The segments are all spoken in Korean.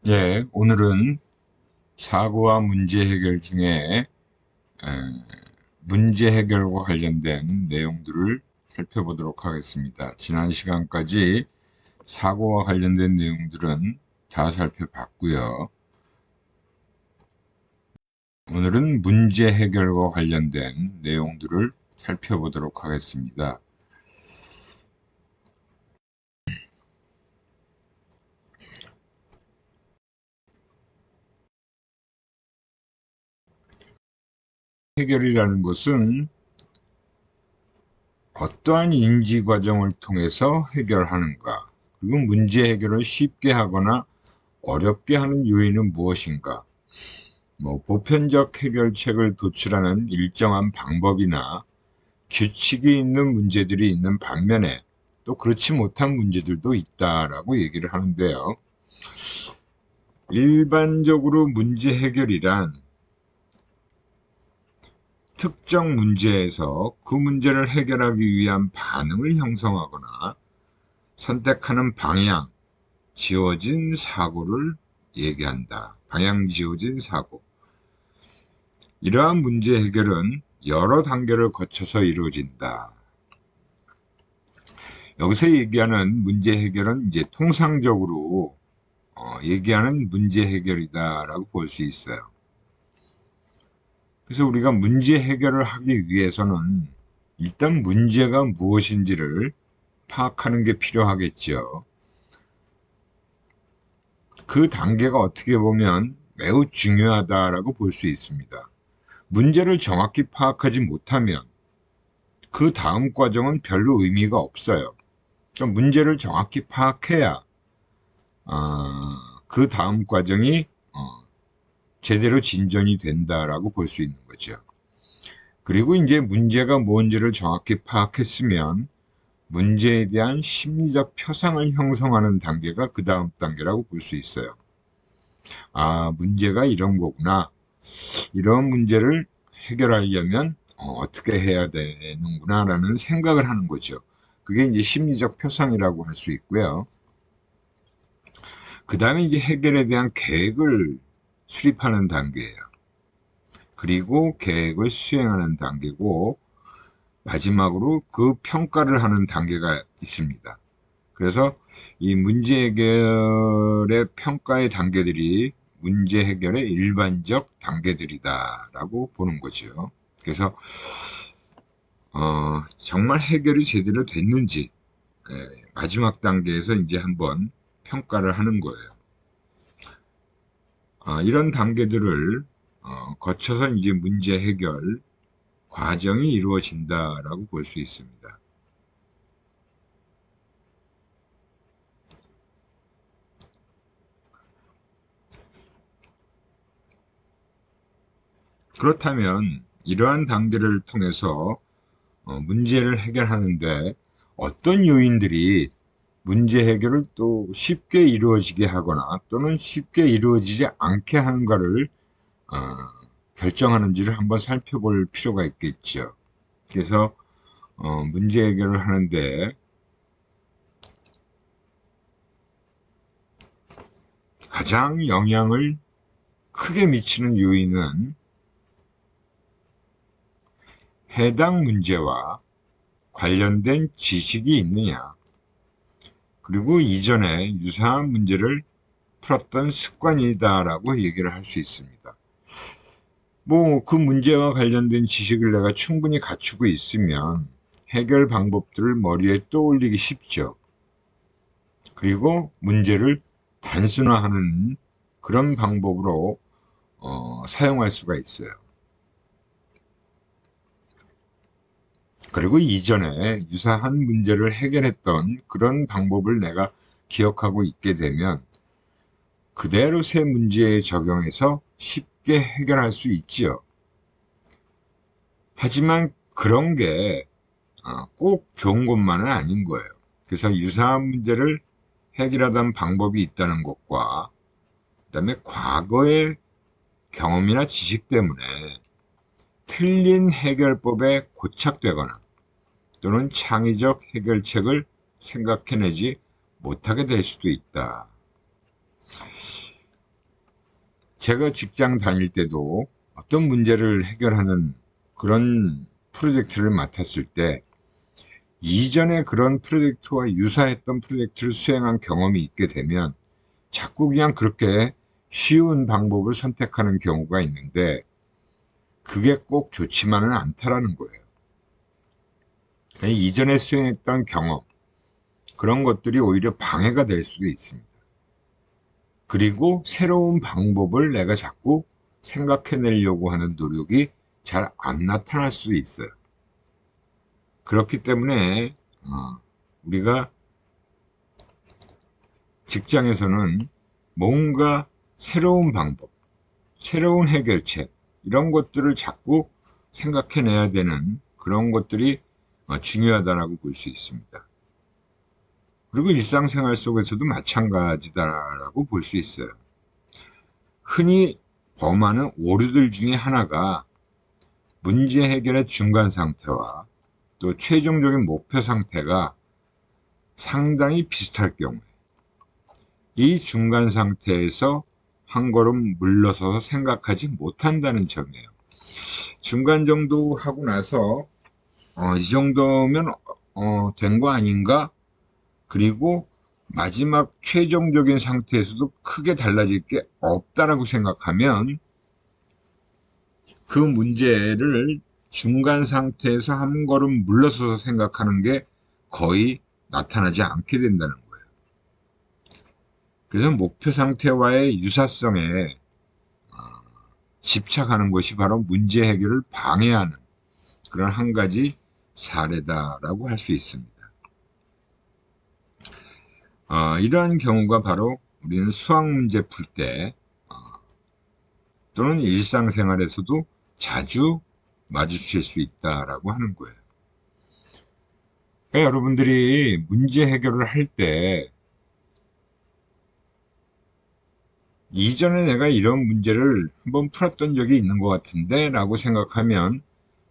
예, 오늘은 사고와 문제 해결 중에 에, 문제 해결과 관련된 내용들을 살펴보도록 하겠습니다. 지난 시간까지 사고와 관련된 내용들은 다 살펴봤고요. 오늘은 문제 해결과 관련된 내용들을 살펴보도록 하겠습니다. 해결이라는 것은 어떠한 인지 과정을 통해서 해결하는가, 그리고 문제 해결을 쉽게 하거나 어렵게 하는 요인은 무엇인가, 보편적 해결책을 도출하는 일정한 방법이나 규칙이 있는 문제들이 있는 반면에 또 그렇지 못한 문제들도 있다라고 얘기를 하는데요. 일반적으로 문제 해결이란 특정 문제에서 그 문제를 해결하기 위한 반응을 형성하거나 선택하는 방향, 지어진 사고를 얘기한다. 방향 지어진 사고. 이러한 문제 해결은 여러 단계를 거쳐서 이루어진다. 여기서 얘기하는 문제 해결은 이제 통상적으로 얘기하는 문제 해결이다라고 볼 수 있어요. 그래서 우리가 문제 해결을 하기 위해서는 일단 문제가 무엇인지를 파악하는 게 필요하겠죠. 그 단계가 어떻게 보면 매우 중요하다라고 볼 수 있습니다. 문제를 정확히 파악하지 못하면 그 다음 과정은 별로 의미가 없어요. 그러니까 문제를 정확히 파악해야 그 다음 과정이 제대로 진전이 된다라고 볼 수 있는 거죠. 그리고 이제 문제가 뭔지를 정확히 파악했으면 문제에 대한 심리적 표상을 형성하는 단계가 그 다음 단계라고 볼 수 있어요. 문제가 이런 거구나. 이런 문제를 해결하려면 어떻게 해야 되는구나 라는 생각을 하는 거죠. 그게 이제 심리적 표상이라고 할 수 있고요. 그 다음에 이제 해결에 대한 계획을 수립하는 단계예요. 그리고 계획을 수행하는 단계고, 마지막으로 그 평가를 하는 단계가 있습니다. 그래서 이 문제 해결의 평가의 단계들이 문제 해결의 일반적 단계들이다라고 보는 거죠. 그래서 정말 해결이 제대로 됐는지 마지막 단계에서 이제 한번 평가를 하는 거예요. 이런 단계들을 거쳐서 이제 문제 해결 과정이 이루어진다라고 볼 수 있습니다. 그렇다면 이러한 단계를 통해서 문제를 해결하는데 어떤 요인들이 문제 해결을 또 쉽게 이루어지게 하거나 또는 쉽게 이루어지지 않게 하는가를 어, 결정하는지를 한번 살펴볼 필요가 있겠죠. 그래서 문제 해결을 하는데 가장 영향을 크게 미치는 요인은 해당 문제와 관련된 지식이 있느냐, 그리고 이전에 유사한 문제를 풀었던 습관이다라고 얘기를 할 수 있습니다. 그 문제와 관련된 지식을 내가 충분히 갖추고 있으면 해결 방법들을 머리에 떠올리기 쉽죠. 그리고 문제를 단순화하는 그런 방법으로 사용할 수가 있어요. 그리고 이전에 유사한 문제를 해결했던 그런 방법을 내가 기억하고 있게 되면 그대로 새 문제에 적용해서 쉽게 해결할 수 있지요. 하지만 그런 게 꼭 좋은 것만은 아닌 거예요. 그래서 유사한 문제를 해결하던 방법이 있다는 것과 그다음에 과거의 경험이나 지식 때문에 틀린 해결법에 고착되거나 또는 창의적 해결책을 생각해내지 못하게 될 수도 있다. 제가 직장 다닐 때도 어떤 문제를 해결하는 그런 프로젝트를 맡았을 때 이전에 그런 프로젝트와 유사했던 프로젝트를 수행한 경험이 있게 되면 자꾸 그냥 그렇게 쉬운 방법을 선택하는 경우가 있는데 그게 꼭 좋지만은 않다라는 거예요. 이전에 수행했던 경험, 그런 것들이 오히려 방해가 될 수도 있습니다. 그리고 새로운 방법을 내가 자꾸 생각해내려고 하는 노력이 잘 안 나타날 수도 있어요. 그렇기 때문에 우리가 직장에서는 뭔가 새로운 방법, 새로운 해결책 이런 것들을 자꾸 생각해내야 되는 그런 것들이 중요하다고 볼 수 있습니다. 그리고 일상생활 속에서도 마찬가지다라고 볼 수 있어요. 흔히 범하는 오류들 중에 하나가 문제 해결의 중간 상태와 또 최종적인 목표 상태가 상당히 비슷할 경우에 이 중간 상태에서 한 걸음 물러서서 생각하지 못한다는 점이에요. 중간 정도 하고 나서 이 정도면 된 거 아닌가? 그리고 마지막 최종적인 상태에서도 크게 달라질 게 없다라고 생각하면 그 문제를 중간 상태에서 한 걸음 물러서서 생각하는 게 거의 나타나지 않게 된다는 거예요. 그래서 목표 상태와의 유사성에 집착하는 것이 바로 문제 해결을 방해하는 그런 한 가지 사례다라고 할 수 있습니다. 이러한 경우가 바로 우리는 수학 문제 풀 때 또는 일상생활에서도 자주 마주칠 수 있다라고 하는 거예요. 그러니까 여러분들이 문제 해결을 할 때 이전에 내가 이런 문제를 한번 풀었던 적이 있는 것 같은데 라고 생각하면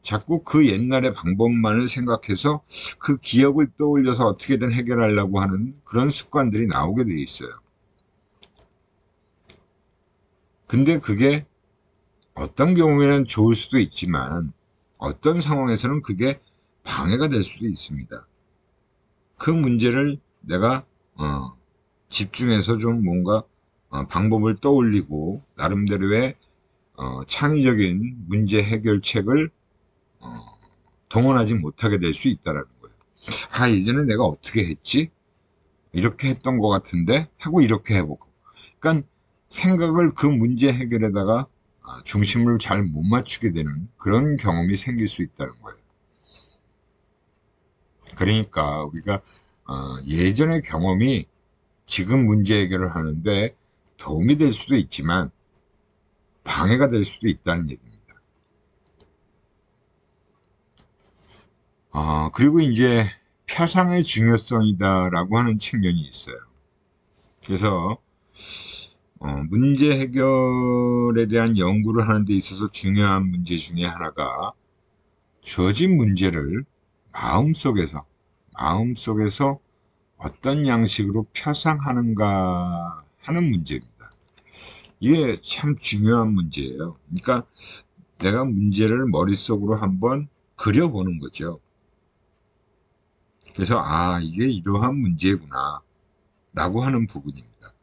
자꾸 그 옛날의 방법만을 생각해서 그 기억을 떠올려서 어떻게든 해결하려고 하는 그런 습관들이 나오게 돼 있어요. 근데 그게 어떤 경우에는 좋을 수도 있지만 어떤 상황에서는 그게 방해가 될 수도 있습니다. 그 문제를 내가 집중해서 좀 뭔가 방법을 떠올리고 나름대로의 창의적인 문제 해결책을 동원하지 못하게 될 수 있다는 거예요. 예전에 내가 어떻게 했지? 이렇게 했던 것 같은데 하고 이렇게 해보고. 그러니까 생각을 그 문제 해결에다가 중심을 잘 못 맞추게 되는 그런 경험이 생길 수 있다는 거예요. 그러니까 우리가 예전의 경험이 지금 문제 해결을 하는데 도움이 될 수도 있지만 방해가 될 수도 있다는 얘기입니다. 그리고 이제 표상의 중요성이다라고 하는 측면이 있어요. 그래서 문제 해결에 대한 연구를 하는 데 있어서 중요한 문제 중에 하나가 주어진 문제를 마음속에서 어떤 양식으로 표상하는가 하는 문제입니다. 이게 참 중요한 문제예요. 그러니까 내가 문제를 머릿속으로 한번 그려보는 거죠. 그래서 이게 이러한 문제구나 라고 하는 부분입니다.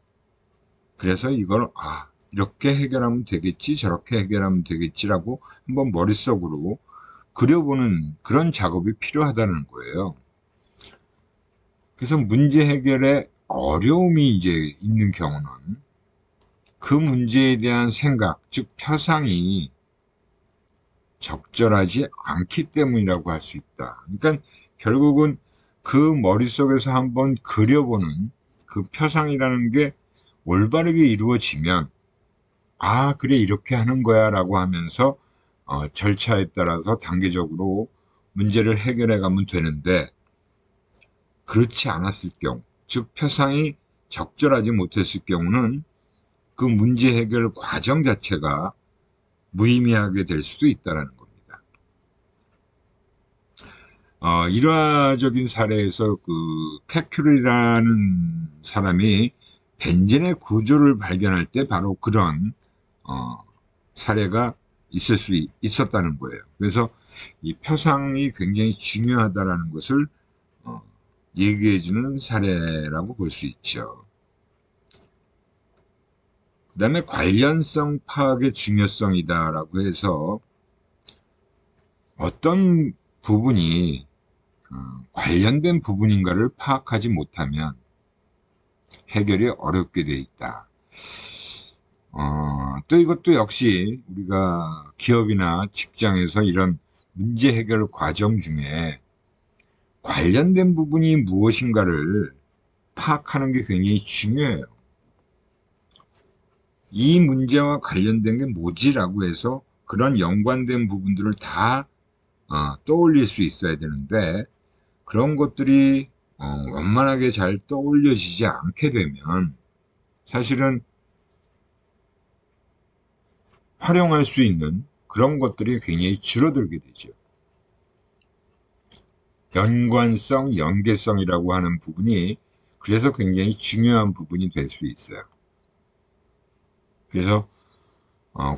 그래서 이걸 이렇게 해결하면 되겠지 저렇게 해결하면 되겠지라고 한번 머릿속으로 그려보는 그런 작업이 필요하다는 거예요. 그래서 문제 해결에 어려움이 이제 있는 경우는 그 문제에 대한 생각, 즉 표상이 적절하지 않기 때문이라고 할 수 있다. 그러니까 결국은 그 머릿속에서 한번 그려보는 그 표상이라는 게 올바르게 이루어지면 그래 이렇게 하는 거야 라고 하면서 절차에 따라서 단계적으로 문제를 해결해 가면 되는데 그렇지 않았을 경우 즉 표상이 적절하지 못했을 경우는 그 문제 해결 과정 자체가 무의미하게 될 수도 있다는 겁니다. 일화적인 사례에서 그 케큐리라는 사람이 벤젠의 구조를 발견할 때 바로 그런 사례가 있었다는 거예요. 그래서 이 표상이 굉장히 중요하다라는 것을 얘기해주는 사례라고 볼 수 있죠. 그 다음에 관련성 파악의 중요성이다라고 해서 어떤 부분이 관련된 부분인가를 파악하지 못하면 해결이 어렵게 돼 있다. 또 이것도 역시 우리가 기업이나 직장에서 이런 문제 해결 과정 중에 관련된 부분이 무엇인가를 파악하는 게 굉장히 중요해요. 이 문제와 관련된 게 뭐지라고 해서 그런 연관된 부분들을 다 떠올릴 수 있어야 되는데 그런 것들이 원만하게 잘 떠올려지지 않게 되면 사실은 활용할 수 있는 그런 것들이 굉장히 줄어들게 되죠. 연관성, 연계성이라고 하는 부분이 그래서 굉장히 중요한 부분이 될 수 있어요. 그래서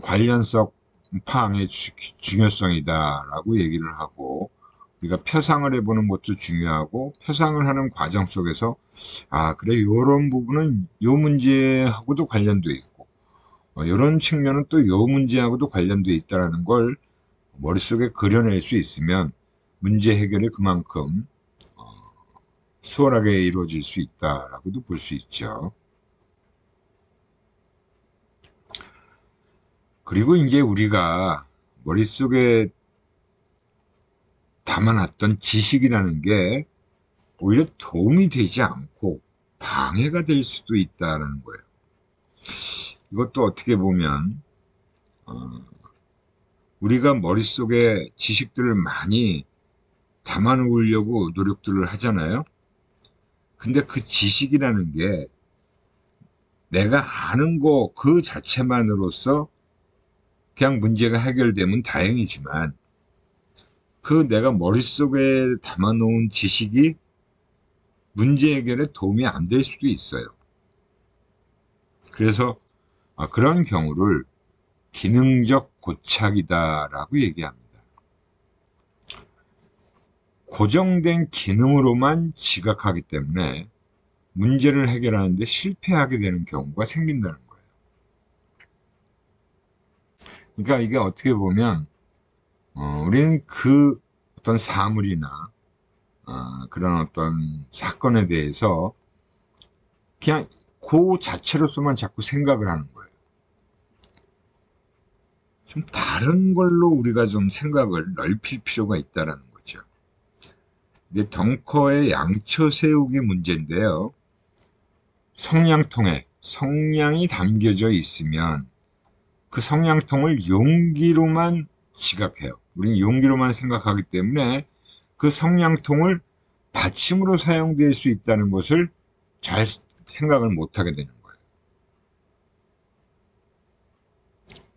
관련성 파악의 중요성이다라고 얘기를 하고 우리가 표상을 해보는 것도 중요하고 표상을 하는 과정 속에서 그래 이런 부분은 이 문제하고도 관련돼 있고 이런 측면은 또 이 문제하고도 관련돼 있다는 걸 머릿속에 그려낼 수 있으면 문제 해결이 그만큼 수월하게 이루어질 수 있다라고도 볼 수 있죠. 그리고 이제 우리가 머릿속에 담아놨던 지식이라는 게 오히려 도움이 되지 않고 방해가 될 수도 있다는 거예요. 이것도 어떻게 보면 우리가 머릿속에 지식들을 많이 담아놓으려고 노력들을 하잖아요. 근데 그 지식이라는 게 내가 아는 거 그 자체만으로서 그냥 문제가 해결되면 다행이지만 그 내가 머릿속에 담아놓은 지식이 문제 해결에 도움이 안 될 수도 있어요. 그래서 그런 경우를 기능적 고착이다라고 얘기합니다. 고정된 기능으로만 지각하기 때문에 문제를 해결하는데 실패하게 되는 경우가 생긴다는 거예요. 그러니까 이게 어떻게 보면 우리는 그 어떤 사물이나 그런 어떤 사건에 대해서 그냥 그 자체로서만 자꾸 생각을 하는 거예요. 좀 다른 걸로 우리가 좀 생각을 넓힐 필요가 있다는 거죠. 이게 덩커의 양초 세우기 문제인데요. 성냥통에 성냥이 담겨져 있으면 그 성냥통을 용기로만 지각해요. 우리는 용기로만 생각하기 때문에 그 성냥통을 받침으로 사용될 수 있다는 것을 잘 생각을 못하게 되는 거예요.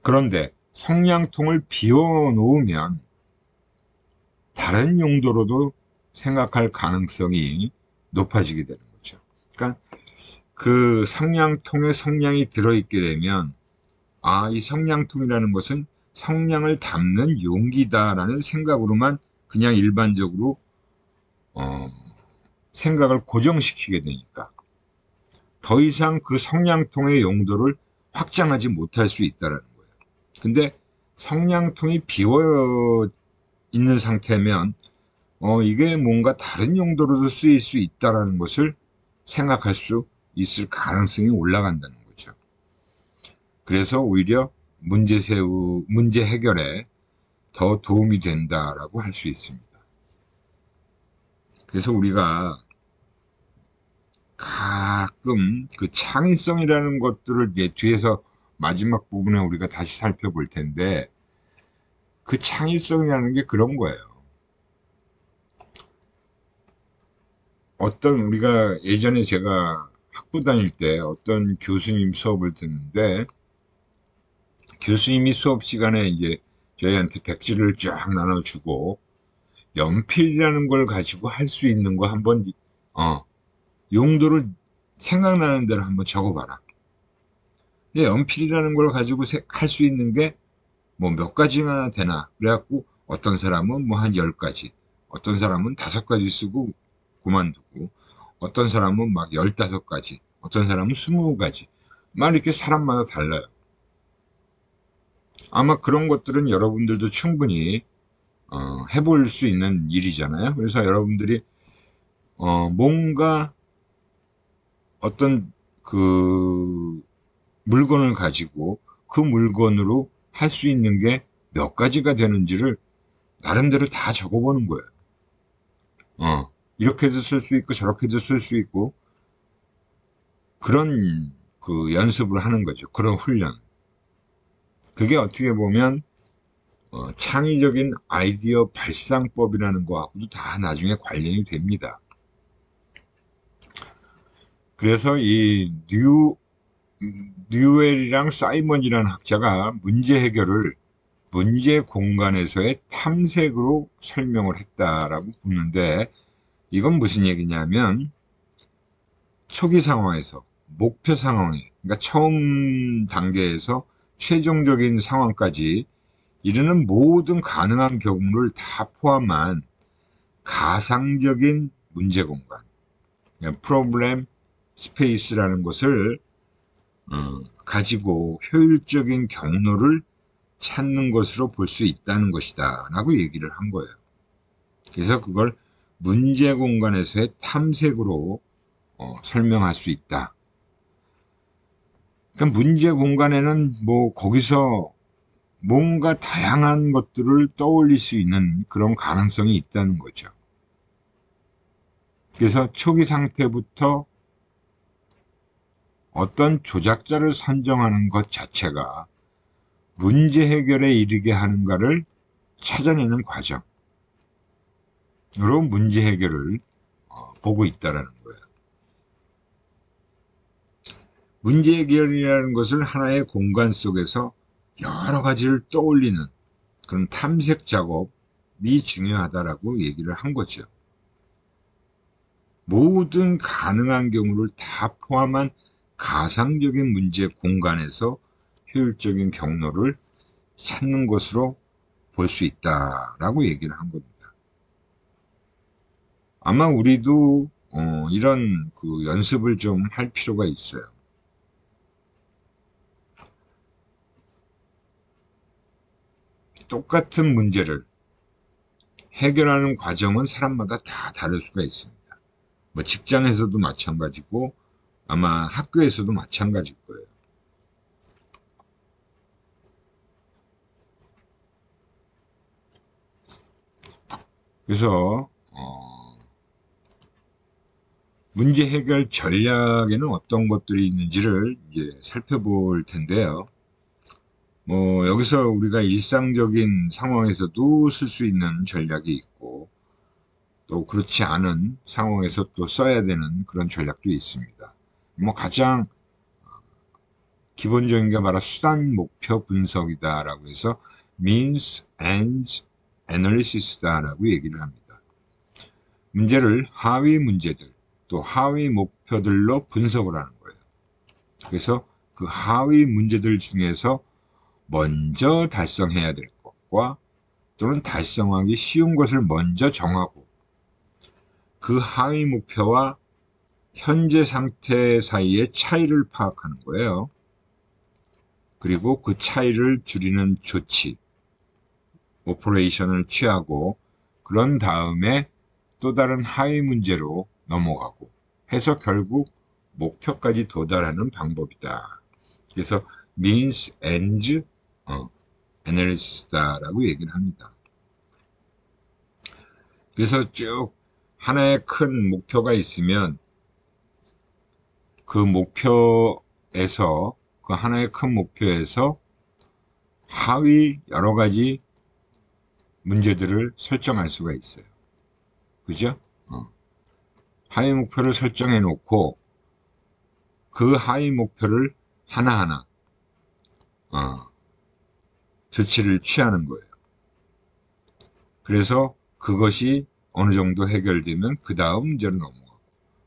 그런데 성냥통을 비워 놓으면 다른 용도로도 생각할 가능성이 높아지게 되는 거죠. 그러니까 그 성냥통에 성냥이 들어있게 되면 이 성냥통이라는 것은 성냥을 담는 용기다라는 생각으로만 그냥 일반적으로 생각을 고정시키게 되니까 더 이상 그 성냥통의 용도를 확장하지 못할 수 있다는 거예요. 근데 성냥통이 비어 있는 상태면 이게 뭔가 다른 용도로도 쓰일 수 있다는 것을 생각할 수 있을 가능성이 올라간다는 거죠. 그래서 오히려 문제 해결에 더 도움이 된다라고 할 수 있습니다. 그래서 우리가 가끔 그 창의성이라는 것들을 이제 뒤에서 마지막 부분에 우리가 다시 살펴볼 텐데 그 창의성이라는 게 그런 거예요. 우리가 예전에 제가 학부 다닐 때 어떤 교수님 수업을 듣는데 교수님이 수업 시간에 이제 저희한테 백지를 쫙 나눠주고 연필이라는 걸 가지고 할 수 있는 거 한번 용도를 생각나는 대로 한번 적어봐라. 연필이라는 걸 가지고 할 수 있는 게 뭐 몇 가지나 되나. 그래갖고 어떤 사람은 뭐 한 10가지, 어떤 사람은 5가지 쓰고 그만두고, 어떤 사람은 막 15가지, 어떤 사람은 20가지. 막 이렇게 사람마다 달라요. 아마 그런 것들은 여러분들도 충분히 해볼 수 있는 일이잖아요. 그래서 여러분들이 뭔가 어떤 그 물건을 가지고 그 물건으로 할 수 있는 게 몇 가지가 되는지를 나름대로 다 적어보는 거예요. 이렇게도 쓸 수 있고 저렇게도 쓸 수 있고, 그런 그 연습을 하는 거죠. 그런 훈련. 그게 어떻게 보면 창의적인 아이디어 발상법이라는 거하고도 다 나중에 관련이 됩니다. 그래서 이 뉴웰이랑 사이먼이라는 학자가 문제 해결을 문제 공간에서의 탐색으로 설명을 했다라고 보는데, 이건 무슨 얘기냐면 초기 상황에서 목표 상황에, 그러니까 처음 단계에서 최종적인 상황까지 이르는 모든 가능한 경우를 다 포함한 가상적인 문제 공간, 프로블렘 스페이스라는 것을 가지고 효율적인 경로를 찾는 것으로 볼 수 있다는 것이다 라고 얘기를 한 거예요. 그래서 그걸 문제 공간에서의 탐색으로 설명할 수 있다. 그러니까 문제 공간에는 뭐 거기서 뭔가 다양한 것들을 떠올릴 수 있는 그런 가능성이 있다는 거죠. 그래서 초기 상태부터 어떤 조작자를 선정하는 것 자체가 문제 해결에 이르게 하는가를 찾아내는 과정으로 문제 해결을 보고 있다는 거예요. 문제 해결이라는 것을 하나의 공간 속에서 여러 가지를 떠올리는 그런 탐색 작업이 중요하다라고 얘기를 한 거죠. 모든 가능한 경우를 다 포함한 가상적인 문제 공간에서 효율적인 경로를 찾는 것으로 볼 수 있다라고 얘기를 한 겁니다. 아마 우리도 이런 그 연습을 좀 할 필요가 있어요. 똑같은 문제를 해결하는 과정은 사람마다 다 다를 수가 있습니다. 뭐 직장에서도 마찬가지고 아마 학교에서도 마찬가지일 거예요. 그래서 문제 해결 전략에는 어떤 것들이 있는지를 이제 살펴볼 텐데요. 뭐 여기서 우리가 일상적인 상황에서도 쓸 수 있는 전략이 있고, 또 그렇지 않은 상황에서 또 써야 되는 그런 전략도 있습니다. 뭐 가장 기본적인 게 바로 수단 목표 분석이다라고 해서 means ends analysis다라고 얘기를 합니다. 문제를 하위 문제들 또 하위 목표들로 분석을 하는 거예요. 그래서 그 하위 문제들 중에서 먼저 달성해야 될 것과 또는 달성하기 쉬운 것을 먼저 정하고, 그 하위 목표와 현재 상태 사이의 차이를 파악하는 거예요. 그리고 그 차이를 줄이는 조치, 오퍼레이션을 취하고, 그런 다음에 또 다른 하위 문제로 넘어가고 해서 결국 목표까지 도달하는 방법이다. 그래서 means ends analysis다라고 얘기를 합니다. 그래서 쭉 하나의 큰 목표가 있으면 그 하나의 큰 목표에서 하위 여러 가지 문제들을 설정할 수가 있어요. 그죠? 하위 목표를 설정해 놓고 그 하위 목표를 하나하나 조치를 취하는 거예요. 그래서 그것이 어느 정도 해결되면 그 다음 문제로 넘어가고,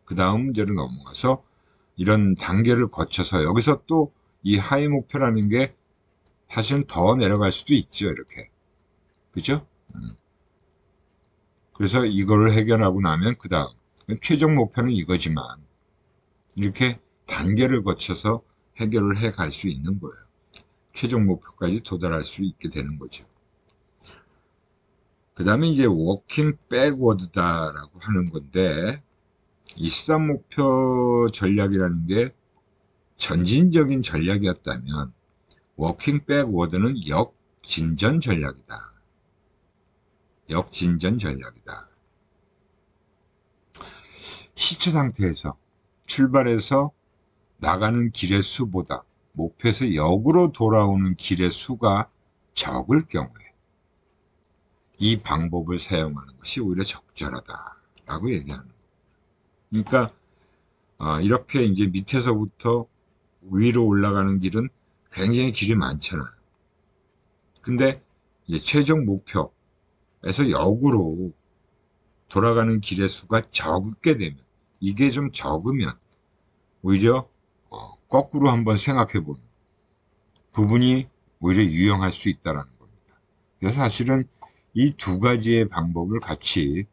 그 다음 문제로 넘어가서 이런 단계를 거쳐서 여기서 또 이 하위 목표라는 게 사실은 더 내려갈 수도 있죠, 이렇게. 그죠? 그래서 이거를 해결하고 나면 그 다음 최종 목표는 이거지만 이렇게 단계를 거쳐서 해결을 해 갈 수 있는 거예요. 최종 목표까지 도달할 수 있게 되는 거죠. 그 다음에 이제 워킹 백워드다라고 하는 건데, 이 수단 목표 전략이라는 게 전진적인 전략이었다면 워킹 백워드는 역진전 전략이다. 역진전 전략이다. 시초 상태에서 출발해서 나가는 길의 수보다 목표에서 역으로 돌아오는 길의 수가 적을 경우에 이 방법을 사용하는 것이 오히려 적절하다라고 얘기하는 거예요. 그러니까 이렇게 이제 밑에서부터 위로 올라가는 길은 굉장히 길이 많잖아요. 근데 이제 최종 목표에서 역으로 돌아가는 길의 수가 적게 되면, 이게 좀 적으면 오히려 거꾸로 한번 생각해 보는 부분이 오히려 유용할 수 있다는 겁니다. 그래서 사실은 이 두 가지의 방법을 같이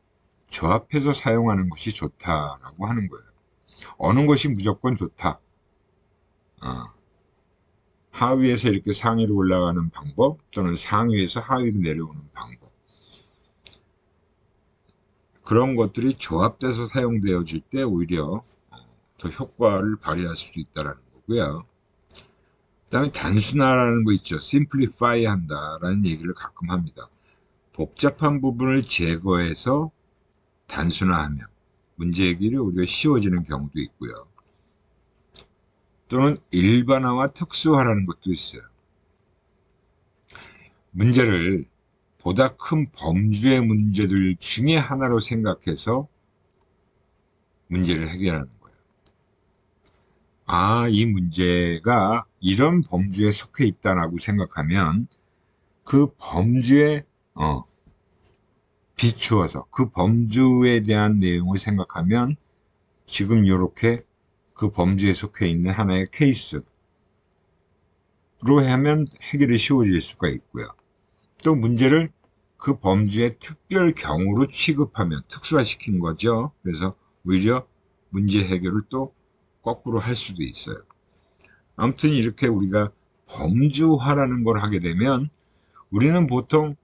조합해서 사용하는 것이 좋다라고 하는 거예요. 어느 것이 무조건 좋다. 하위에서 이렇게 상위로 올라가는 방법, 또는 상위에서 하위로 내려오는 방법. 그런 것들이 조합돼서 사용되어질 때 오히려 더 효과를 발휘할 수도 있다는 거고요. 그 다음에 단순화라는 거 있죠. simplify 한다라는 얘기를 가끔 합니다. 복잡한 부분을 제거해서 단순화하면 문제 해결이 오히려 쉬워지는 경우도 있고요. 또는 일반화와 특수화라는 것도 있어요. 문제를 보다 큰 범주의 문제들 중에 하나로 생각해서 문제를 해결하는 거예요. 이 문제가 이런 범주에 속해 있다라고 생각하면 그 범주에 비추어서 그 범주에 대한 내용을 생각하면 지금 이렇게 그 범주에 속해 있는 하나의 케이스로 하면 해결이 쉬워질 수가 있고요. 또 문제를 그 범주의 특별 경우로 취급하면 특수화시킨 거죠. 그래서 오히려 문제 해결을 또 거꾸로 할 수도 있어요. 아무튼 이렇게 우리가 범주화라는 걸 하게 되면 우리는 보통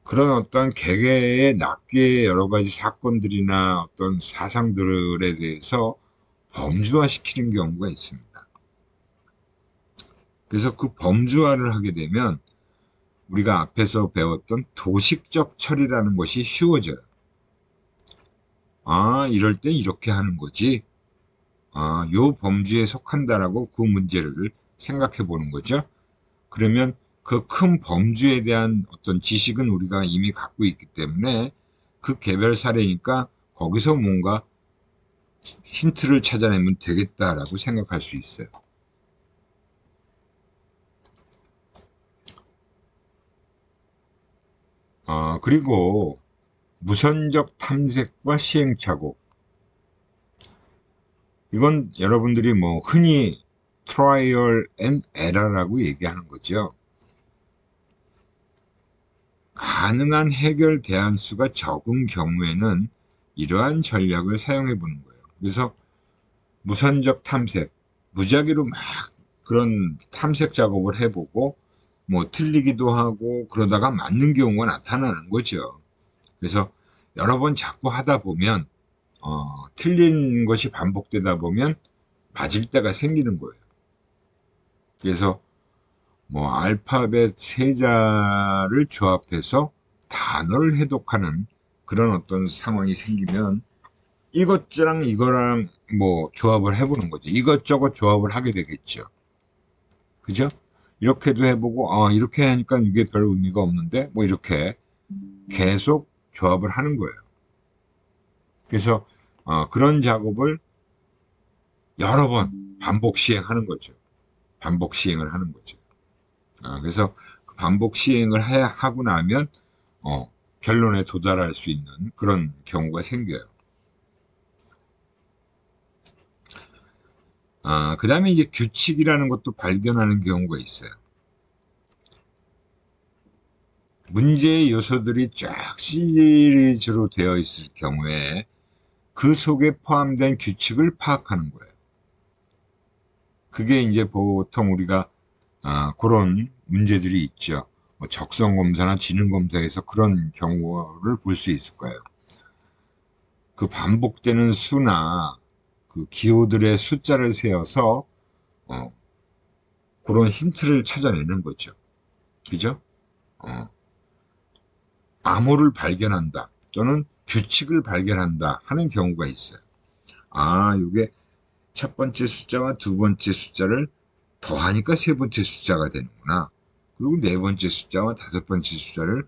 그런 어떤 개개의 낱개의 여러 가지 사건들이나 어떤 사상들에 대해서 범주화시키는 경우가 있습니다. 그래서 그 범주화를 하게 되면 우리가 앞에서 배웠던 도식적 처리라는 것이 쉬워져요. 이럴 때 이렇게 하는 거지. 요 범주에 속한다라고 그 문제를 생각해 보는 거죠. 그러면 그 큰 범주에 대한 어떤 지식은 우리가 이미 갖고 있기 때문에 그 개별 사례니까 거기서 뭔가 힌트를 찾아내면 되겠다라고 생각할 수 있어요. 그리고 무선적 탐색과 시행착오. 이건 여러분들이 뭐 흔히 트라이얼 앤 에러라고 얘기하는 거죠. 가능한 해결 대안수가 적은 경우에는 이러한 전략을 사용해 보는 거예요. 그래서 무선적 탐색, 무작위로 막 그런 탐색 작업을 해보고 뭐 틀리기도 하고 그러다가 맞는 경우가 나타나는 거죠. 그래서 여러 번 자꾸 하다 보면 틀린 것이 반복되다 보면 맞을 때가 생기는 거예요. 그래서 뭐 알파벳 세자를 조합해서 단어를 해독하는 그런 어떤 상황이 생기면 이것랑 이거랑 뭐 조합을 해보는 거죠. 이것저것 조합을 하게 되겠죠. 그죠? 이렇게도 해보고 이렇게 하니까 이게 별 의미가 없는데 뭐 이렇게 계속 조합을 하는 거예요. 그래서 그런 작업을 여러 번 반복 시행하는 거죠. 반복 시행을 하는 거죠. 그래서 그 반복 시행을 하고 나면 결론에 도달할 수 있는 그런 경우가 생겨요. 그 다음에 이제 규칙이라는 것도 발견하는 경우가 있어요. 문제의 요소들이 쫙 시리즈로 되어 있을 경우에 그 속에 포함된 규칙을 파악하는 거예요. 그게 이제 보통 우리가 그런 문제들이 있죠. 뭐 적성검사나 지능검사에서 그런 경우를 볼 수 있을 거예요. 그 반복되는 수나 그 기호들의 숫자를 세어서 그런 힌트를 찾아내는 거죠. 그죠? 암호를 발견한다 또는 규칙을 발견한다 하는 경우가 있어요. 이게 첫 번째 숫자와 두 번째 숫자를 더하니까 세 번째 숫자가 되는구나. 그리고 네 번째 숫자와 다섯 번째 숫자를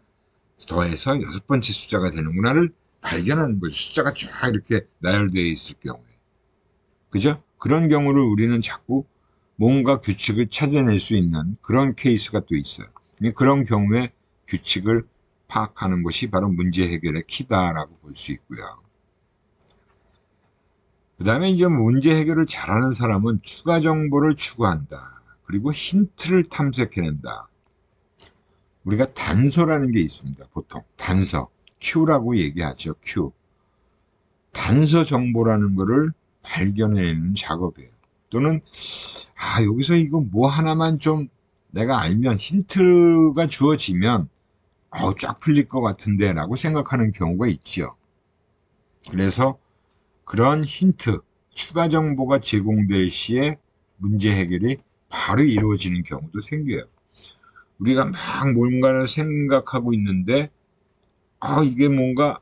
더해서 여섯 번째 숫자가 되는구나를 발견하는 거죠. 숫자가 쫙 이렇게 나열되어 있을 경우에. 그죠? 그런 경우를 우리는 자꾸 뭔가 규칙을 찾아낼 수 있는 그런 케이스가 또 있어요. 그런 경우에 규칙을 파악하는 것이 바로 문제 해결의 키다라고 볼 수 있고요. 그 다음에 이제 문제 해결을 잘하는 사람은 추가 정보를 추구한다. 그리고 힌트를 탐색해낸다. 우리가 단서라는 게 있습니다. 보통 단서, Q라고 얘기하죠. Q. 단서 정보라는 거를 발견해내는 작업이에요. 또는 여기서 이거 뭐 하나만 좀 내가 알면 힌트가 주어지면 쫙 풀릴 것 같은데 라고 생각하는 경우가 있죠. 그래서 그런 힌트, 추가 정보가 제공될 시에 문제 해결이 바로 이루어지는 경우도 생겨요. 우리가 막 뭔가를 생각하고 있는데 이게 뭔가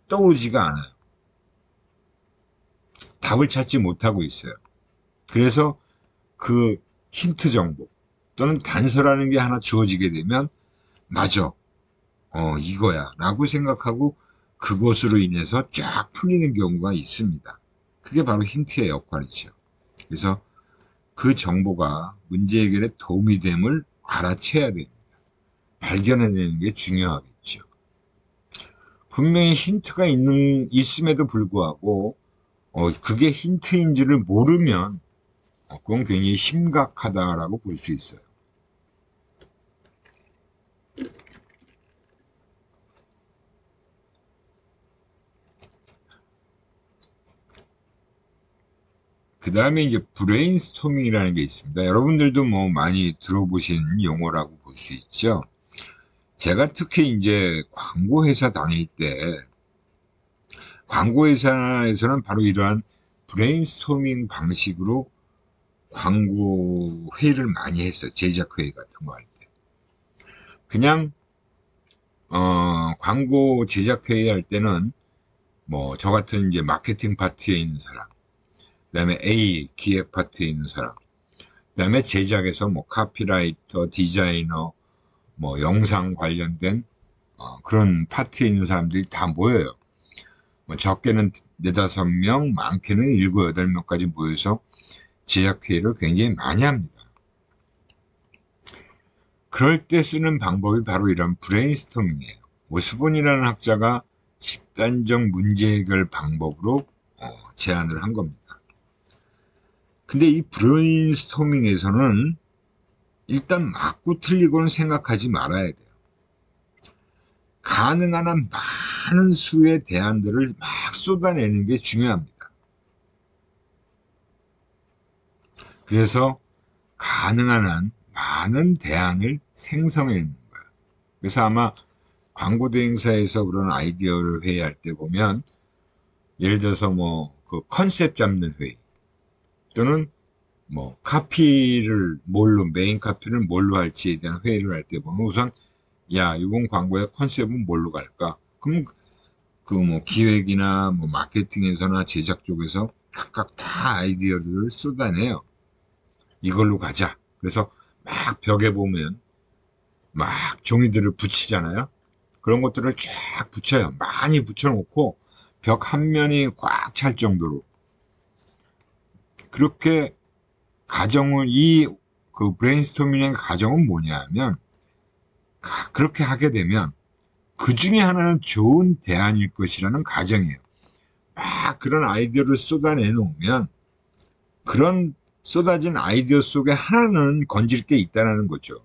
떠오르지가 않아요. 답을 찾지 못하고 있어요. 그래서 그 힌트 정보 또는 단서라는 게 하나 주어지게 되면 맞아, 이거야 라고 생각하고 그것으로 인해서 쫙 풀리는 경우가 있습니다. 그게 바로 힌트의 역할이죠. 그래서 그 정보가 문제 해결에 도움이 됨을 알아채야 됩니다. 발견해내는 게 중요하겠죠. 분명히 힌트가 있음에도 불구하고 그게 힌트인지를 모르면 그건 굉장히 심각하다라고 볼 수 있어요. 그 다음에 이제 브레인스토밍이라는 게 있습니다. 여러분들도 뭐 많이 들어보신 용어라고 볼 수 있죠. 제가 특히 이제 광고회사 다닐 때 광고회사에서는 바로 이러한 브레인스토밍 방식으로 광고 회의를 많이 했어요. 제작 회의 같은 거 할 때. 그냥 광고 제작 회의 할 때는 뭐 저 같은 이제 마케팅 파트에 있는 사람, 그다음에 A 기획 파트에 있는 사람, 그다음에 제작에서 뭐 카피라이터, 디자이너, 뭐 영상 관련된 그런 파트에 있는 사람들이 다 모여요. 뭐 적게는 4~5명, 많게는 7~8명까지 모여서 제작회의를 굉장히 많이 합니다. 그럴 때 쓰는 방법이 바로 이런 브레인스토밍이에요. 오스본이라는 학자가 집단적 문제 해결 방법으로 제안을 한 겁니다. 근데 이 브레인스토밍에서는 일단 맞고 틀리고는 생각하지 말아야 돼요. 가능한 한 많은 수의 대안들을 막 쏟아내는 게 중요합니다. 그래서 가능한 한 많은 대안을 생성해내는 거예요. 그래서 아마 광고 대행사에서 그런 아이디어를 회의할 때 보면 예를 들어서 뭐 그 컨셉 잡는 회의 또는 뭐 카피를 메인 카피를 뭘로 할지에 대한 회의를 할 때 보면 우선 이번 광고의 컨셉은 뭘로 갈까? 그럼 그 뭐 기획이나 뭐 마케팅에서나 제작 쪽에서 각각 다 아이디어들을 쏟아내요. 이걸로 가자. 그래서 막 벽에 보면 막 종이들을 붙이잖아요. 그런 것들을 쫙 붙여요. 많이 붙여놓고 벽 한 면이 꽉 찰 정도로. 그렇게 그 브레인스토밍의 가정은 뭐냐면, 그렇게 하게 되면 그 중에 하나는 좋은 대안일 것이라는 가정이에요. 막 그런 아이디어를 쏟아내 놓으면 그런 쏟아진 아이디어 속에 하나는 건질 게 있다는 거죠.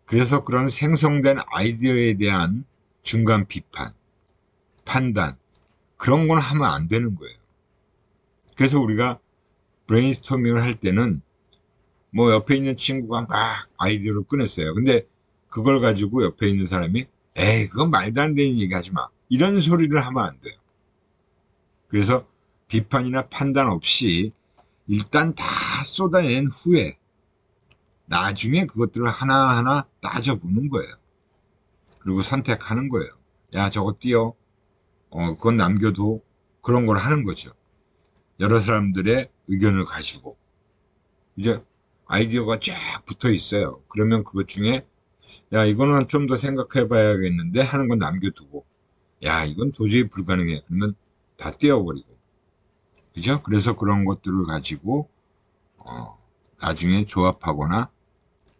그래서 그런 생성된 아이디어에 대한 중간 비판, 판단, 그런 건 하면 안 되는 거예요. 그래서 우리가 브레인스토밍을 할 때는 뭐 옆에 있는 친구가 막 아이디어를 꺼냈어요. 근데 그걸 가지고 옆에 있는 사람이 에이 그건 말도 안 되는 얘기 하지 마. 이런 소리를 하면 안 돼요. 그래서 비판이나 판단 없이 일단 다 쏟아낸 후에 나중에 그것들을 하나하나 따져보는 거예요. 그리고 선택하는 거예요. 야 저거 띄어. 그건 남겨도 그런 걸 하는 거죠. 여러 사람들의 의견을 가지고 이제 아이디어가 쫙 붙어 있어요. 그러면 그것 중에 야 이거는 좀 더 생각해 봐야겠는데 하는 건 남겨두고 야 이건 도저히 불가능해 그러면 다 떼어버리고 그죠? 그래서 그런 것들을 가지고 나중에 조합하거나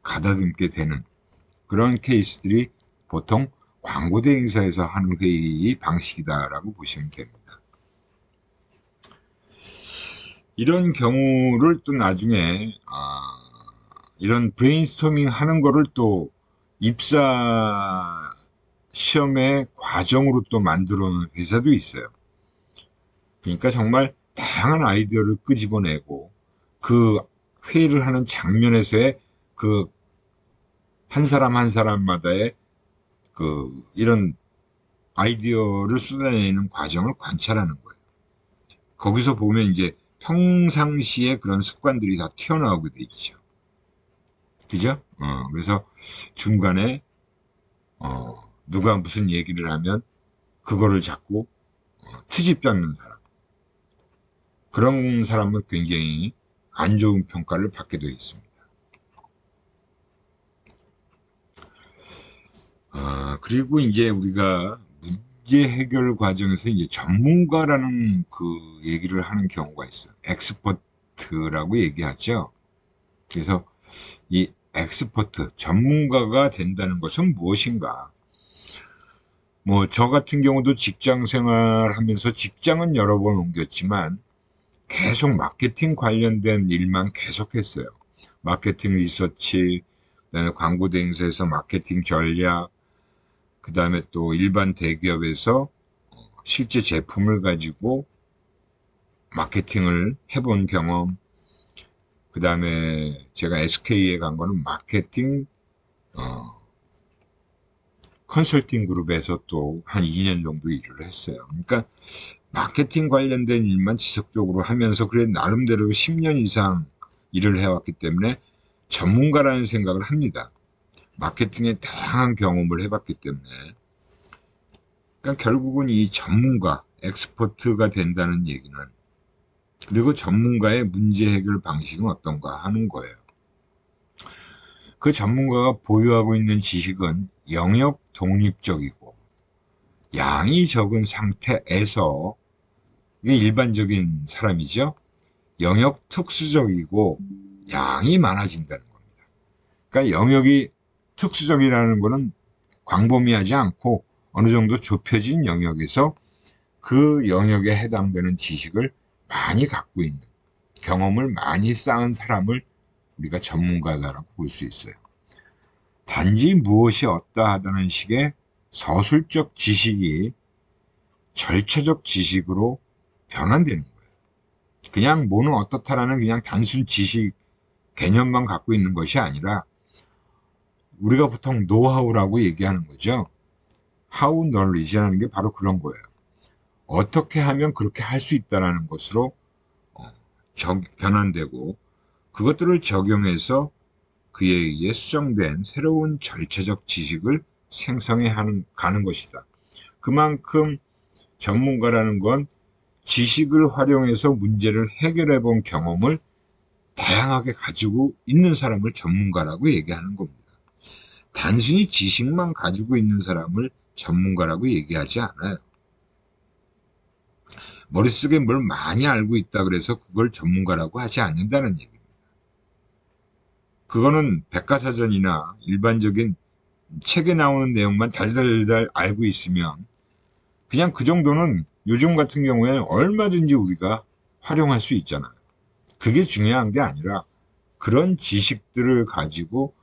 가다듬게 되는 그런 케이스들이 보통 광고 대행사에서 하는 회의 방식이다라고 보시면 됩니다. 이런 경우를 또 나중에 이런 브레인스토밍 하는 거를 또 입사 시험의 과정으로 또 만들어 놓은 회사도 있어요. 그러니까 정말 다양한 아이디어를 끄집어내고 그 회의를 하는 장면에서의 그 한 사람 한 사람마다의 그 이런 아이디어를 쏟아내는 과정을 관찰하는 거예요. 거기서 보면 이제 평상시에 그런 습관들이 다 튀어나오게 돼 있죠. 그죠? 그래서 중간에 누가 무슨 얘기를 하면 그거를 자꾸 트집 잡는 사람. 그런 사람은 굉장히 안 좋은 평가를 받게 되어 있습니다. 그리고 이제 우리가 문제 해결 과정에서 이제 전문가라는 그 얘기를 하는 경우가 있어요. 엑스퍼트라고 얘기하죠. 그래서 이 엑스퍼트, 전문가가 된다는 것은 무엇인가? 뭐, 저 같은 경우도 직장 생활하면서 직장은 여러 번 옮겼지만 계속 마케팅 관련된 일만 계속했어요. 마케팅 리서치, 그다음에 광고 대행사에서 마케팅 전략, 그다음에 또 일반 대기업에서 실제 제품을 가지고 마케팅을 해본 경험, 그다음에 제가 SK에 간 거는 마케팅 컨설팅 그룹에서 또 한 2년 정도 일을 했어요. 그러니까 마케팅 관련된 일만 지속적으로 하면서 그래 나름대로 10년 이상 일을 해왔기 때문에 전문가라는 생각을 합니다. 마케팅에 다양한 경험을 해봤기 때문에. 그러니까 결국은 이 전문가, 엑스퍼트가 된다는 얘기는 그리고 전문가의 문제 해결 방식은 어떤가 하는 거예요. 그 전문가가 보유하고 있는 지식은 영역 독립적이고 양이 적은 상태에서 이게 일반적인 사람이죠. 영역 특수적이고 양이 많아진다는 겁니다. 그러니까 영역이 특수적이라는 것은 광범위하지 않고 어느 정도 좁혀진 영역에서 그 영역에 해당되는 지식을 많이 갖고 있는 경험을 많이 쌓은 사람을 우리가 전문가다라고 볼 수 있어요. 단지 무엇이 어떠하다는 식의 서술적 지식이 절차적 지식으로 변환되는 거예요. 그냥 뭐는 어떻다라는 그냥 단순 지식 개념만 갖고 있는 것이 아니라 우리가 보통 노하우라고 얘기하는 거죠. How knowledge라는 게 바로 그런 거예요. 어떻게 하면 그렇게 할 수 있다는 것으로 변환되고 그것들을 적용해서 그에 의해 수정된 새로운 절차적 지식을 생성해 가는 것이다. 그만큼 전문가라는 건 지식을 활용해서 문제를 해결해 본 경험을 다양하게 가지고 있는 사람을 전문가라고 얘기하는 겁니다. 단순히 지식만 가지고 있는 사람을 전문가라고 얘기하지 않아요. 머릿속에 뭘 많이 알고 있다 그래서 그걸 전문가라고 하지 않는다는 얘기입니다. 그거는 백과사전이나 일반적인 책에 나오는 내용만 달달달 알고 있으면 그냥 그 정도는 요즘 같은 경우에 얼마든지 우리가 활용할 수 있잖아요. 그게 중요한 게 아니라 그런 지식들을 가지고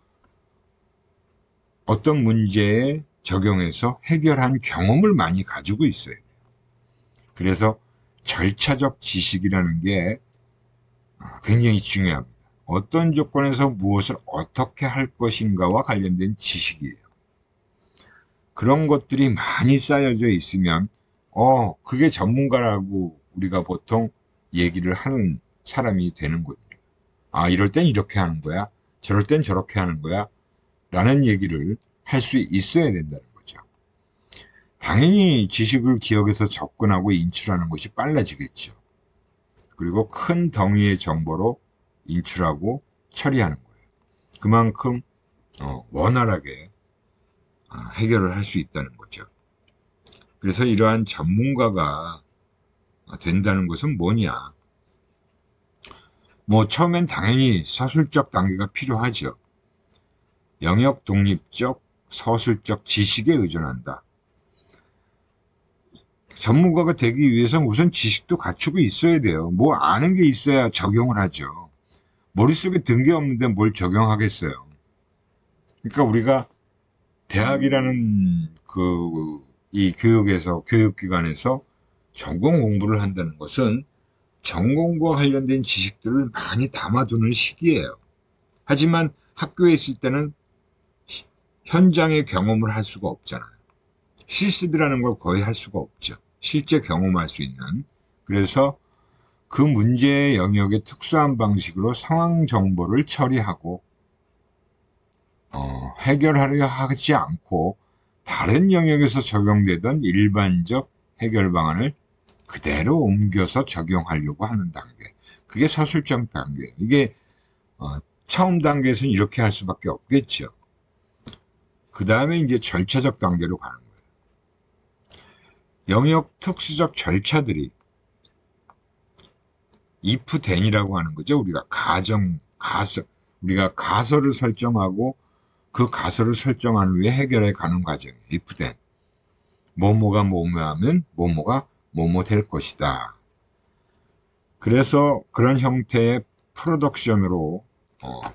어떤 문제에 적용해서 해결한 경험을 많이 가지고 있어요. 그래서 절차적 지식이라는 게 굉장히 중요합니다. 어떤 조건에서 무엇을 어떻게 할 것인가와 관련된 지식이에요. 그런 것들이 많이 쌓여져 있으면 그게 전문가라고 우리가 보통 얘기를 하는 사람이 되는 거죠. 이럴 땐 이렇게 하는 거야. 저럴 땐 저렇게 하는 거야. 라는 얘기를 할 수 있어야 된다는 거죠. 당연히 지식을 기억해서 접근하고 인출하는 것이 빨라지겠죠. 그리고 큰 덩이의 정보로 인출하고 처리하는 거예요. 그만큼 원활하게 해결을 할 수 있다는 거죠. 그래서 이러한 전문가가 된다는 것은 뭐냐? 처음엔 당연히 서술적 단계가 필요하죠. 영역 독립적 서술적 지식에 의존한다. 전문가가 되기 위해서는 우선 지식도 갖추고 있어야 돼요. 아는 게 있어야 적용을 하죠. 머릿속에 든 게 없는데 뭘 적용하겠어요. 그러니까 우리가 대학이라는 이 교육기관에서 전공 공부를 한다는 것은 전공과 관련된 지식들을 많이 담아두는 시기예요. 하지만 학교에 있을 때는 현장의 경험을 할 수가 없잖아요. 실습이라는 걸 거의 할 수가 없죠. 실제 경험할 수 있는. 그래서 그 문제의 영역의 특수한 방식으로 상황 정보를 처리하고 해결하려 하지 않고 다른 영역에서 적용되던 일반적 해결 방안을 그대로 옮겨서 적용하려고 하는 단계. 그게 서술적 단계예요. 이게 처음 단계에서는 이렇게 할 수밖에 없겠죠. 그 다음에 이제 절차적 단계로 가는 거예요. 영역 특수적 절차들이 if then이라고 하는 거죠. 우리가 우리가 가설을 설정하고 그 가설을 설정한 후에 해결해 가는 과정이에요. if then. 뭐뭐가 뭐뭐하면 뭐뭐가 뭐뭐 될 것이다. 그래서 그런 형태의 프로덕션으로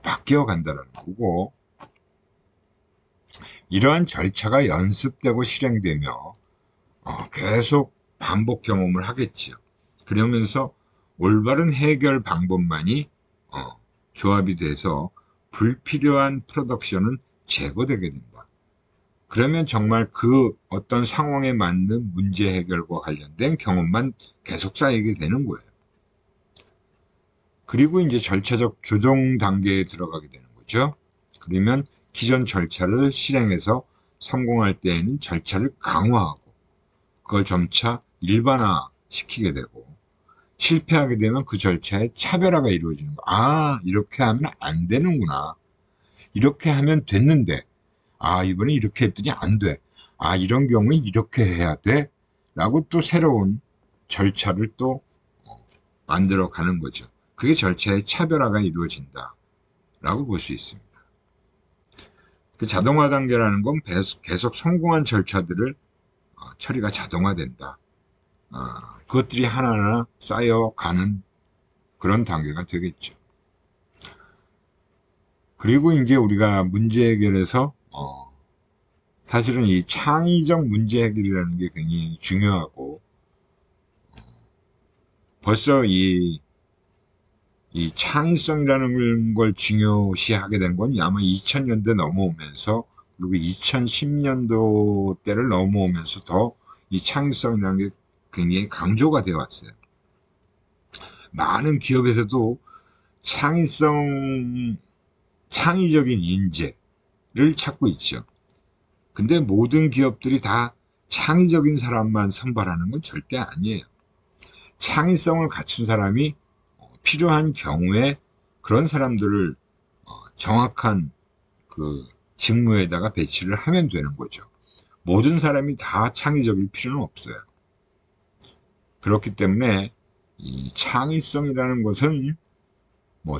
바뀌어 간다는 거고, 이러한 절차가 연습되고 실행되며 계속 반복 경험을 하겠지요. 그러면서 올바른 해결 방법만이 조합이 돼서 불필요한 프로덕션은 제거되게 된다. 그러면 정말 그 어떤 상황에 맞는 문제 해결과 관련된 경험만 계속 쌓이게 되는 거예요. 그리고 이제 절차적 조정 단계에 들어가게 되는 거죠. 그러면 기존 절차를 실행해서 성공할 때에는 절차를 강화하고 그걸 점차 일반화 시키게 되고, 실패하게 되면 그 절차에 차별화가 이루어지는 거야. 이렇게 하면 안 되는구나. 이렇게 하면 됐는데, 이번에 이렇게 했더니 안 돼. 이런 경우에 이렇게 해야 돼. 라고 또 새로운 절차를 또 만들어 가는 거죠. 그게 절차의 차별화가 이루어진다. 라고 볼 수 있습니다. 그 자동화 단계라는 건 계속 성공한 절차들을 처리가 자동화된다. 그것들이 하나하나 쌓여가는 그런 단계가 되겠죠. 그리고 이제 우리가 문제 해결에서 사실은 이 창의적 문제 해결이라는 게 굉장히 중요하고, 벌써 이 창의성이라는 걸 중요시하게 된 건 아마 2000년대 넘어오면서, 그리고 2010년도 때를 넘어오면서 더 이 창의성이라는 게 굉장히 강조가 되어 왔어요. 많은 기업에서도 창의적인 인재를 찾고 있죠. 근데 모든 기업들이 다 창의적인 사람만 선발하는 건 절대 아니에요. 창의성을 갖춘 사람이 필요한 경우에 그런 사람들을 정확한 그 직무에다가 배치를 하면 되는 거죠. 모든 사람이 다 창의적일 필요는 없어요. 그렇기 때문에 이 창의성이라는 것은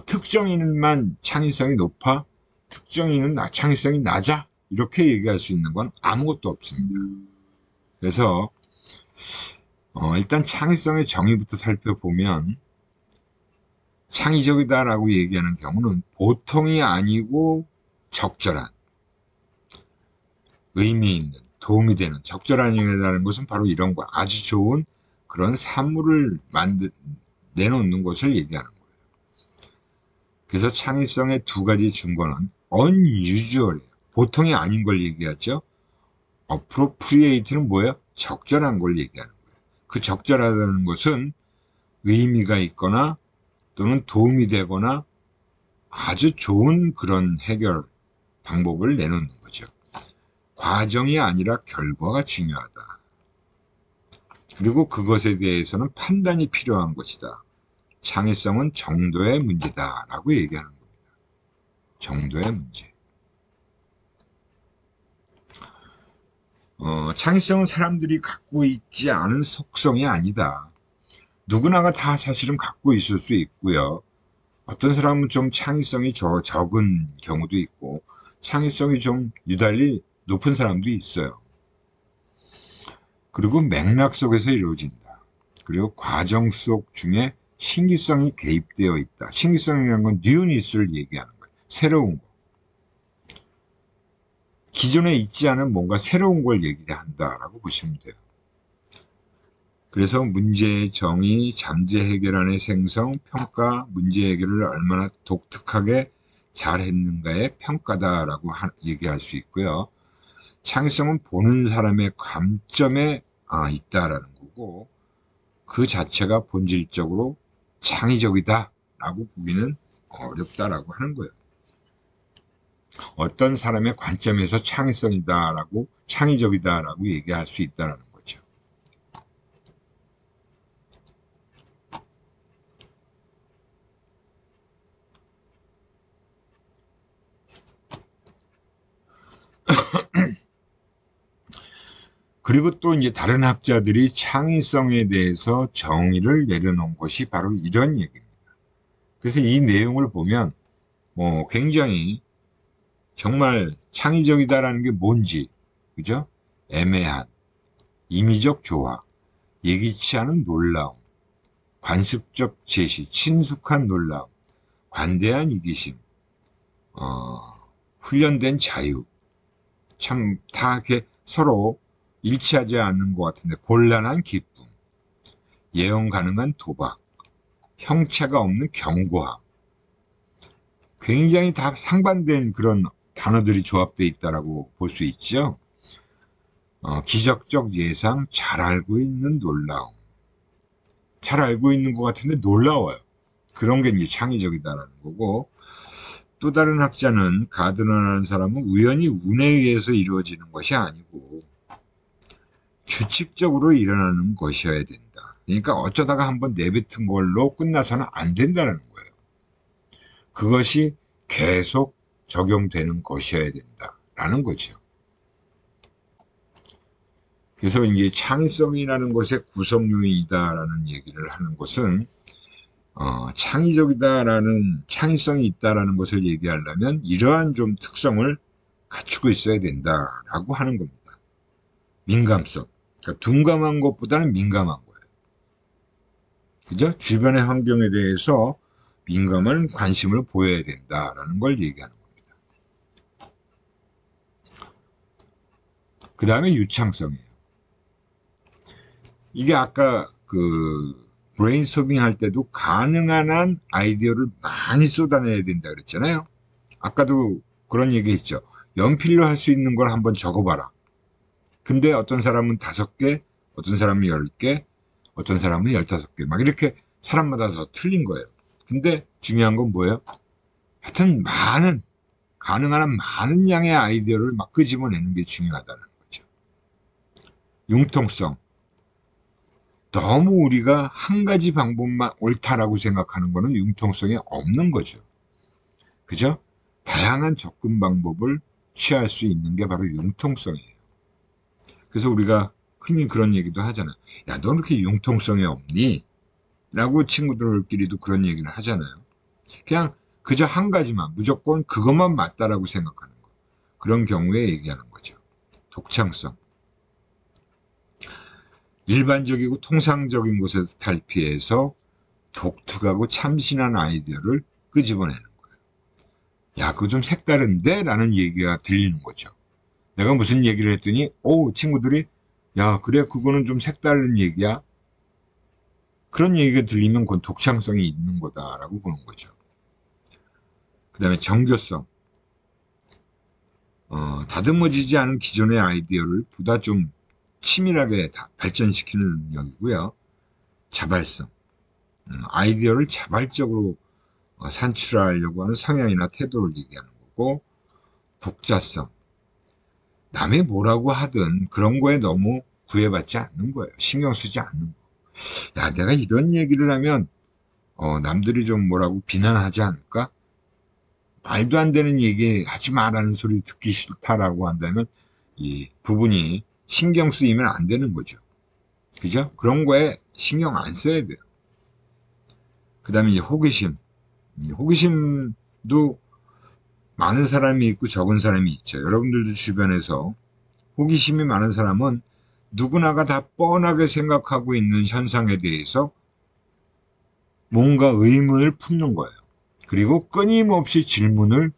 특정인만 창의성이 높아, 특정인은 창의성이 낮아, 이렇게 얘기할 수 있는 건 아무것도 없습니다. 그래서 일단 창의성의 정의부터 살펴보면, 창의적이다라고 얘기하는 경우는 보통이 아니고 적절한, 의미 있는, 도움이 되는, 적절한 이라는 것은 바로 이런 거, 아주 좋은 그런 산물을 내놓는 것을 얘기하는 거예요. 그래서 창의성의 두 가지 증거는 unusual이에요. 보통이 아닌 걸 얘기하죠. appropriate는 뭐예요? 적절한 걸 얘기하는 거예요. 그 적절하다는 것은 의미가 있거나 또는 도움이 되거나 아주 좋은 그런 해결 방법을 내놓는 거죠. 과정이 아니라 결과가 중요하다. 그리고 그것에 대해서는 판단이 필요한 것이다. 창의성은 정도의 문제다라고 얘기하는 겁니다. 정도의 문제. 창의성은 사람들이 갖고 있지 않은 속성이 아니다. 누구나가 다 사실은 갖고 있을 수 있고요. 어떤 사람은 좀 창의성이 적은 경우도 있고 창의성이 좀 유달리 높은 사람도 있어요. 그리고 맥락 속에서 이루어진다. 그리고 과정 속 중에 신기성이 개입되어 있다. 신기성이라는 건 뉴니스를 얘기하는 거예요. 새로운 거. 기존에 있지 않은 뭔가 새로운 걸 얘기한다라고 보시면 돼요. 그래서 문제의 정의, 잠재 해결안의 생성, 평가, 문제 해결을 얼마나 독특하게 잘했는가의 평가다라고 얘기할 수 있고요. 창의성은 보는 사람의 관점에 있다라는 거고 그 자체가 본질적으로 창의적이다라고 보기는 어렵다라고 하는 거예요. 어떤 사람의 관점에서 창의성이다라고 창의적이다라고 얘기할 수 있다라는 거죠. 그리고 또 이제 다른 학자들이 창의성에 대해서 정의를 내려놓은 것이 바로 이런 얘기입니다. 그래서 이 내용을 보면 굉장히 정말 창의적이다라는 게 뭔지, 그죠? 애매한, 임의적 조화, 예기치 않은 놀라움, 관습적 제시, 친숙한 놀라움, 관대한 이기심, 훈련된 자유, 참 다 이렇게 서로 일치하지 않는 것 같은데 곤란한 기쁨, 예언 가능한 도박, 형체가 없는 견고함, 굉장히 다 상반된 그런 단어들이 조합되어 있다라고 볼 수 있죠. 기적적 예상, 잘 알고 있는 놀라움, 잘 알고 있는 것 같은데 놀라워요. 그런 게 이제 창의적이다라는 거고, 또 다른 학자는 가드너라는 사람은 우연히 운에 의해서 이루어지는 것이 아니고 규칙적으로 일어나는 것이어야 된다. 그러니까 어쩌다가 한번 내뱉은 걸로 끝나서는 안 된다는 거예요. 그것이 계속 적용되는 것이어야 된다라는 거죠. 그래서 이제 창의성이라는 것의 구성 요인이다라는 얘기를 하는 것은 창의성이 있다라는 것을 얘기하려면 이러한 좀 특성을 갖추고 있어야 된다라고 하는 겁니다. 민감성. 그러니까 둔감한 것보다는 민감한 거예요. 그죠? 주변의 환경에 대해서 민감한 관심을 보여야 된다라는 걸 얘기하는 겁니다. 그 다음에 유창성이에요. 이게 아까 브레인스토밍 할 때도 가능한 한 아이디어를 많이 쏟아내야 된다 그랬잖아요. 아까도 그런 얘기 했죠. 연필로 할 수 있는 걸 한번 적어봐라. 근데 어떤 사람은 5개, 어떤 사람은 10개, 어떤 사람은 15개. 막 이렇게 사람마다 다 틀린 거예요. 근데 중요한 건 뭐예요? 하여튼 가능한 한 많은 양의 아이디어를 막 끄집어내는 게 중요하다는 거죠. 융통성. 너무 우리가 한 가지 방법만 옳다라고 생각하는 거는 융통성이 없는 거죠. 그죠? 다양한 접근 방법을 취할 수 있는 게 바로 융통성이에요. 그래서 우리가 흔히 그런 얘기도 하잖아요. 야, 너 이렇게 융통성이 없니? 라고 친구들끼리도 그런 얘기를 하잖아요. 그냥 그저 한 가지만, 무조건 그것만 맞다라고 생각하는 거. 그런 경우에 얘기하는 거죠. 독창성. 일반적이고 통상적인 곳에서 탈피해서 독특하고 참신한 아이디어를 끄집어내는 거예요. 야, 그거 좀 색다른데? 라는 얘기가 들리는 거죠. 내가 무슨 얘기를 했더니, 친구들이, 야, 그래, 그거는 좀 색다른 얘기야. 그런 얘기가 들리면 그건 독창성이 있는 거다라고 보는 거죠. 그 다음에 정교성. 다듬어지지 않은 기존의 아이디어를 보다 좀 치밀하게 발전시키는 능력이고요. 자발성. 아이디어를 자발적으로 산출하려고 하는 성향이나 태도를 얘기하는 거고, 독자성. 남이 뭐라고 하든 그런 거에 너무 구애받지 않는 거예요. 신경 쓰지 않는 거. 야, 내가 이런 얘기를 하면 남들이 좀 뭐라고 비난하지 않을까? 말도 안 되는 얘기 하지 마라는 소리 듣기 싫다라고 한다면 이 부분이 신경 쓰이면 안 되는 거죠. 그죠? 그런 거에 신경 안 써야 돼요. 그 다음에 이제 호기심. 이 호기심도 많은 사람이 있고 적은 사람이 있죠. 여러분들도 주변에서 호기심이 많은 사람은 누구나가 다 뻔하게 생각하고 있는 현상에 대해서 뭔가 의문을 품는 거예요. 그리고 끊임없이 질문을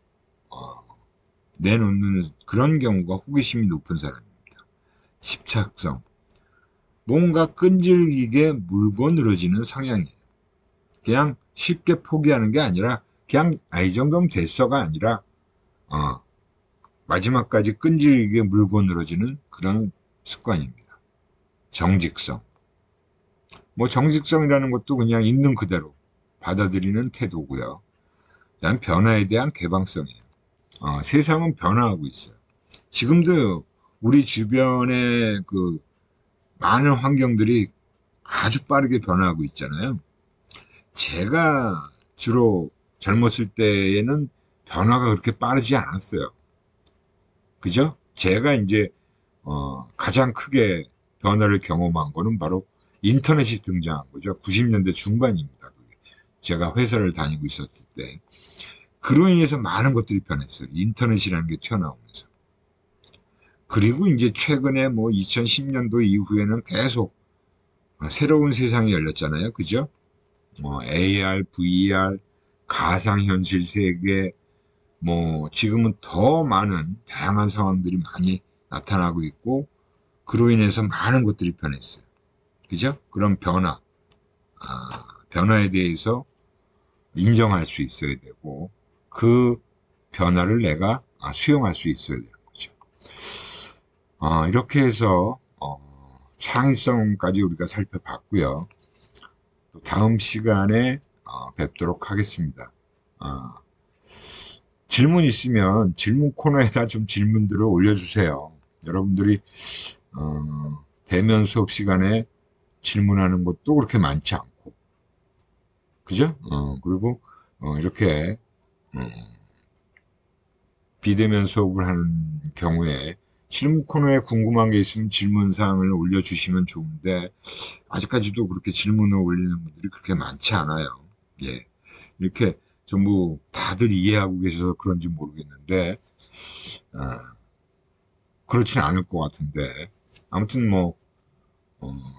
내놓는 그런 경우가 호기심이 높은 사람입니다. 집착성. 뭔가 끈질기게 물고 늘어지는 성향이에요. 그냥 쉽게 포기하는 게 아니라 그냥 이 정도면 됐어가 아니라 마지막까지 끈질기게 물고 늘어지는 그런 습관입니다. 정직성. 뭐 정직성이라는 것도 그냥 있는 그대로 받아들이는 태도고요. 그다음 변화에 대한 개방성이에요. 세상은 변화하고 있어요. 지금도 우리 주변의 그 많은 환경들이 아주 빠르게 변화하고 있잖아요. 제가 주로 젊었을 때에는 변화가 그렇게 빠르지 않았어요. 그죠? 제가 이제 가장 크게 변화를 경험한 거는 바로 인터넷이 등장한 거죠. 90년대 중반입니다. 제가 회사를 다니고 있었을 때. 그로 인해서 많은 것들이 변했어요. 인터넷이라는 게 튀어나오면서. 그리고 이제 최근에 뭐 2010년도 이후에는 계속 새로운 세상이 열렸잖아요. 그죠? AR, VR, 가상현실 세계, 뭐 지금은 더 많은 다양한 상황들이 많이 나타나고 있고 그로 인해서 많은 것들이 변했어요. 그죠? 그런 변화에 대해서 인정할 수 있어야 되고 그 변화를 내가 수용할 수 있어야 되는 거죠. 이렇게 해서 창의성까지 우리가 살펴봤고요. 또 다음 시간에 뵙도록 하겠습니다. 질문 있으면 질문 코너에다 좀 질문들을 올려주세요. 여러분들이 대면 수업 시간에 질문하는 것도 그렇게 많지 않고, 그죠? 그리고 이렇게 비대면 수업을 하는 경우에 질문 코너에 궁금한 게 있으면 질문 사항을 올려주시면 좋은데 아직까지도 그렇게 질문을 올리는 분들이 그렇게 많지 않아요. 예, 이렇게 전부 다들 이해하고 계셔서 그런지 모르겠는데 그렇지는 않을 것 같은데 아무튼 뭐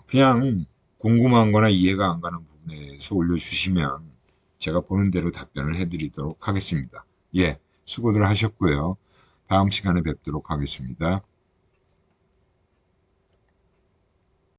그냥 궁금한 거나 이해가 안 가는 부분에서 올려주시면 제가 보는 대로 답변을 해드리도록 하겠습니다. 예, 수고들 하셨고요. 다음 시간에 뵙도록 하겠습니다.